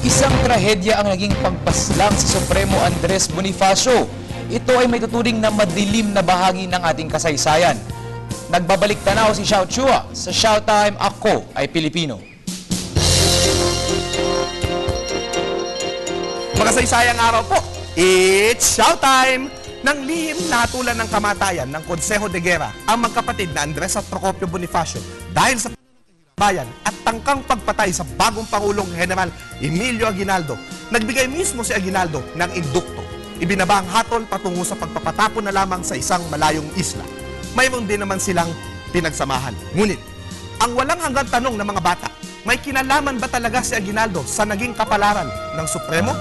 Isang trahedya ang naging pagpaslang sa Supremo Andres Bonifacio. Ito ay may tuturing na madilim na bahagi ng ating kasaysayan. Nagbabalik tanaw si Xiao Chua sa Showtime, Ako ay Pilipino. Makasaysayang araw po, it's Showtime! Nang lihim na hatulan ng kamatayan ng Konseho de Guerra ang magkapatid na Andres at Procopio Bonifacio dahil sa bayan at tangkang pagpatay sa bagong Pangulong General Emilio Aguinaldo, nagbigay mismo si Aguinaldo ng indukto. Ibinaba ang hatol patungo sa pagpapatapon na lamang sa isang malayong isla. Mayroon din naman silang pinagsamahan. Ngunit, ang walang hanggang tanong ng mga bata, may kinalaman ba talaga si Aguinaldo sa naging kapalaran ng Supremo?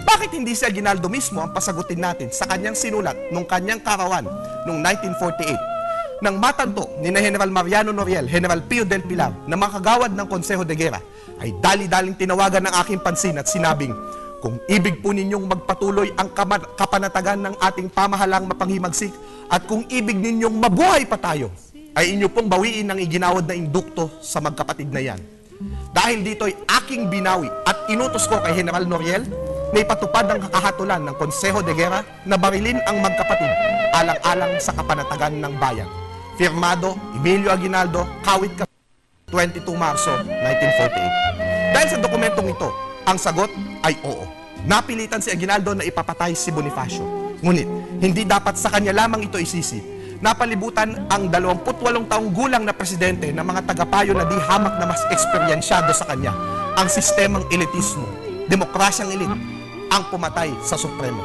Bakit hindi si Aguinaldo mismo ang pasagutin natin sa kanyang sinulat nung kanyang karawan noong 1948? Nang matanto ni General Mariano Noriel, General Pio del Pilar na mga kagawad ng Konseho de Guerra, ay dali-daling tinawagan ng aking pansin at sinabing, kung ibig po ninyong magpatuloy ang kapanatagan ng ating pamahalang mapanghimagsik at kung ibig ninyong mabuhay pa tayo, ay inyo pong bawiin ang iginawad na indukto sa magkapatid na yan. Dahil dito'y aking binawi at inutos ko kay General Noriel na ipatupad ang kakahatulan ng Konseho de Guerra na barilin ang magkapatid alang-alang sa kapanatagan ng bayan. Firmado, Emilio Aguinaldo, Kawit, 22 Marso 1948. Dahil sa dokumentong ito, ang sagot ay oo. Napilitan si Aguinaldo na ipapatay si Bonifacio. Ngunit, hindi dapat sa kanya lamang ito isisi. Napalibutan ang 28 taong gulang na presidente ng mga tagapayo na di hamak na mas eksperyensyado sa kanya. Ang sistemang elitismo, demokrasyang elit, ang pumatay sa Supremo.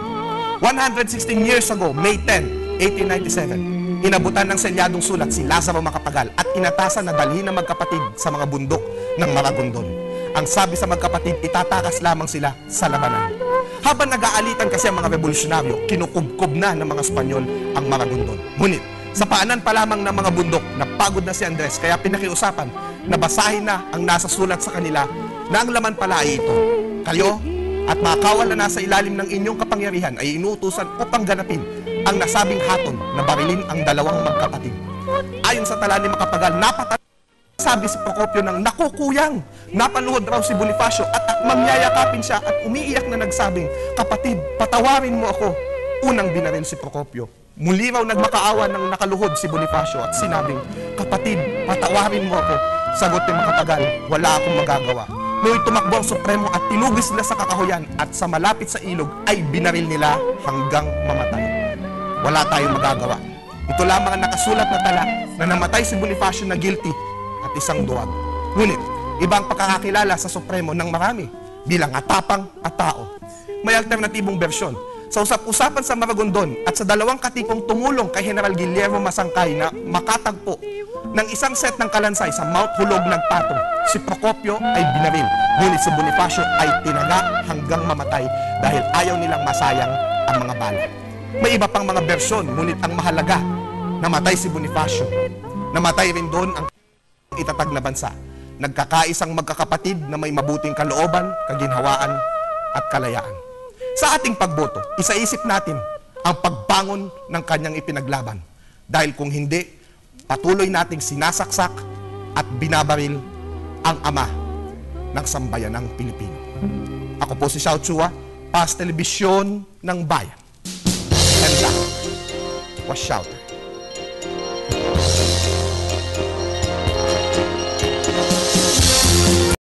116 years ago, May 10, 1897, inabutan ng selyadong sulat si Lazaro Macapagal at inatasan na dalhin ng magkapatid sa mga bundok ng Maragondon. Ang sabi sa magkapatid, itatakas lamang sila sa labanan. Habang nag-aalitan kasi ang mga revolusyonaryo, kinukubkob na ng mga Espanyol ang Maragondon. Ngunit, sa paanan pa lamang ng mga bundok, napagod na si Andres, kaya pinakiusapan na basahin na ang nasa sulat sa kanila na ang laman pala ay ito. Kayo at mga kawal na nasa ilalim ng inyong kapangyarihan ay inuutusan upang ganapin ang nasabing haton na barilin ang dalawang magkapatid. Ayon sa tala ni Macapagal, sabi si Procopio ng nakukuyang. Napaluhod raw si Bonifacio at mamyayakapin siya at umiiyak na nagsabing, kapatid, patawarin mo ako. Unang binaril si Procopio. Muli raw nagmakaawa ng nakaluhod si Bonifacio at sinabing, kapatid, patawarin mo ako. Sagot ni Macapagal, wala akong magagawa. No'y tumakbo ang Supremo at tinugis nila sa kakahuyan at sa malapit sa ilog ay binaril nila hanggang mamatay. Wala tayong magagawa. Ito lamang ang nakasulat na tala na namatay si Bonifacio na guilty at isang duwag. Ngunit, ibang pagkakakilala sa Supremo ng marami bilang atapang at tao. May alternatibong bersyon. Sa usap-usapan sa Maragondon at sa dalawang katipong tumulong kay General Guillermo Masangkay na makatagpo ng isang set ng kalansay sa Mount Hulog Nagpatong, si Procopio ay binaril. Ngunit si Bonifacio ay tinaga hanggang mamatay dahil ayaw nilang masayang ang mga bala. May iba pang mga bersyon, ngunit ang mahalaga, namatay si Bonifacio. Namatay rin doon ang itatag na bansa. Nagkakaisang magkakapatid na may mabuting kalooban, kaginhawaan at kalayaan. Sa ating pagboto, isaisip natin ang pagbangon ng kanyang ipinaglaban. Dahil kung hindi, patuloy nating sinasaksak at binabaril ang ama ng sambayanang Pilipino. Ako po si Xiao Chua, para sa Telebisyon ng Bayan. And that was Shouter.